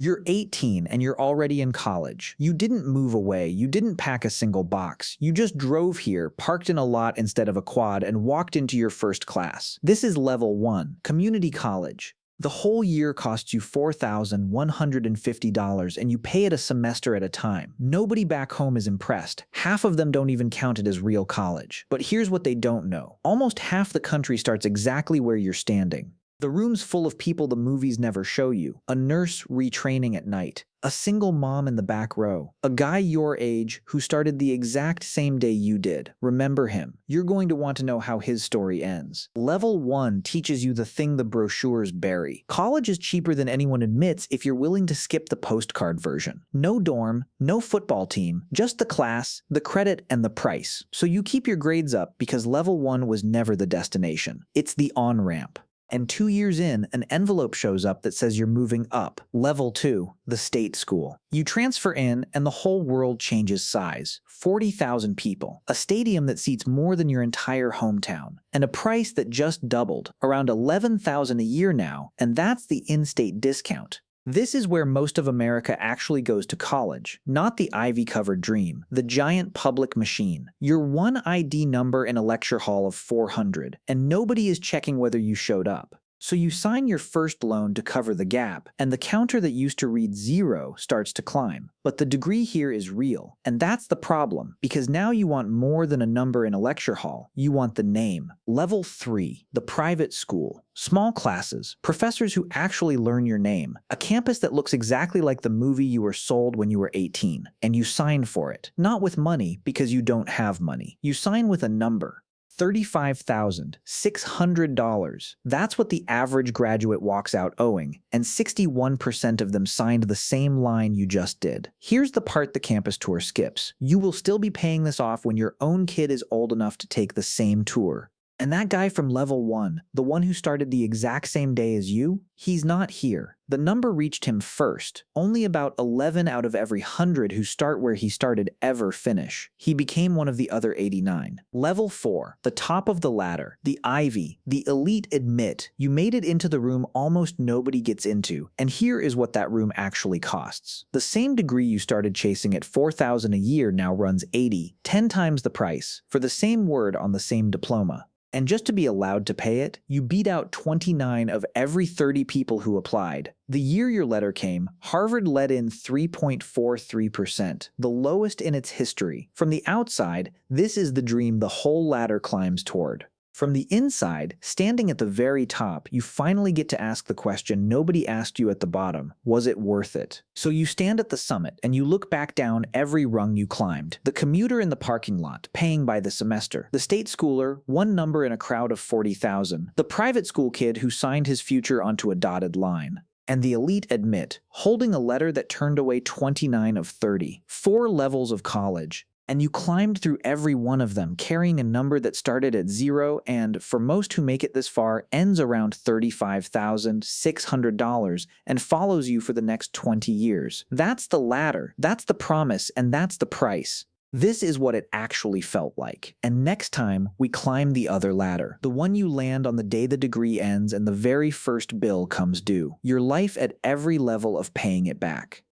You're 18 and you're already in college. You didn't move away. You didn't pack a single box. You just drove here, parked in a lot instead of a quad, and walked into your first class. This is level 1, community college. The whole year costs you $4,150 and you pay it a semester at a time. Nobody back home is impressed. Half of them don't even count it as real college. But here's what they don't know. Almost half the country starts exactly where you're standing. The room's full of people the movies never show you. A nurse retraining at night. A single mom in the back row. A guy your age who started the exact same day you did. Remember him. You're going to want to know how his story ends. Level 1 teaches you the thing the brochures bury. College is cheaper than anyone admits if you're willing to skip the postcard version. No dorm, no football team, just the class, the credit, and the price. So you keep your grades up because level 1 was never the destination. It's the on-ramp. And 2 years in, an envelope shows up that says you're moving up. Level 2, the state school. You transfer in, and the whole world changes size. 40,000 people, a stadium that seats more than your entire hometown, and a price that just doubled, around $11,000 a year now, and that's the in-state discount. This is where most of America actually goes to college, not the ivy-covered dream, the giant public machine. You're one ID number in a lecture hall of 400, and nobody is checking whether you showed up. So you sign your first loan to cover the gap, and the counter that used to read 0 starts to climb. But the degree here is real, and that's the problem, because now you want more than a number in a lecture hall. You want the name. Level 3, the private school. Small classes, professors who actually learn your name, a campus that looks exactly like the movie you were sold when you were 18, and you sign for it. Not with money, because you don't have money. You sign with a number. $35,600. That's what the average graduate walks out owing, and 61% of them signed the same line you just did. Here's the part the campus tour skips. You will still be paying this off when your own kid is old enough to take the same tour. And that guy from level 1, the one who started the exact same day as you, he's not here. The number reached him first. Only about 11 out of every 100 who start where he started ever finish. He became one of the other 89. Level 4, the top of the ladder, the Ivy, the elite admit you made it into the room almost nobody gets into, and here is what that room actually costs. The same degree you started chasing at $4,000 a year now runs 80, 10 times the price, for the same word on the same diploma. And just to be allowed to pay it, you beat out 29 of every 30 people who applied. The year your letter came, Harvard let in 3.43%, the lowest in its history. From the outside, this is the dream the whole ladder climbs toward. From the inside, standing at the very top, you finally get to ask the question nobody asked you at the bottom: was it worth it? So you stand at the summit and you look back down every rung you climbed. The commuter in the parking lot, paying by the semester. The state schooler, one number in a crowd of 40,000. The private school kid who signed his future onto a dotted line. And the elite admit, holding a letter that turned away 29 of 30. 4 levels of college. And you climbed through every one of them, carrying a number that started at 0 and, for most who make it this far, ends around $35,600 and follows you for the next 20 years. That's the ladder, that's the promise, and that's the price. This is what it actually felt like. And next time, we climb the other ladder, the one you land on the day the degree ends and the very first bill comes due. Your life at every level of paying it back.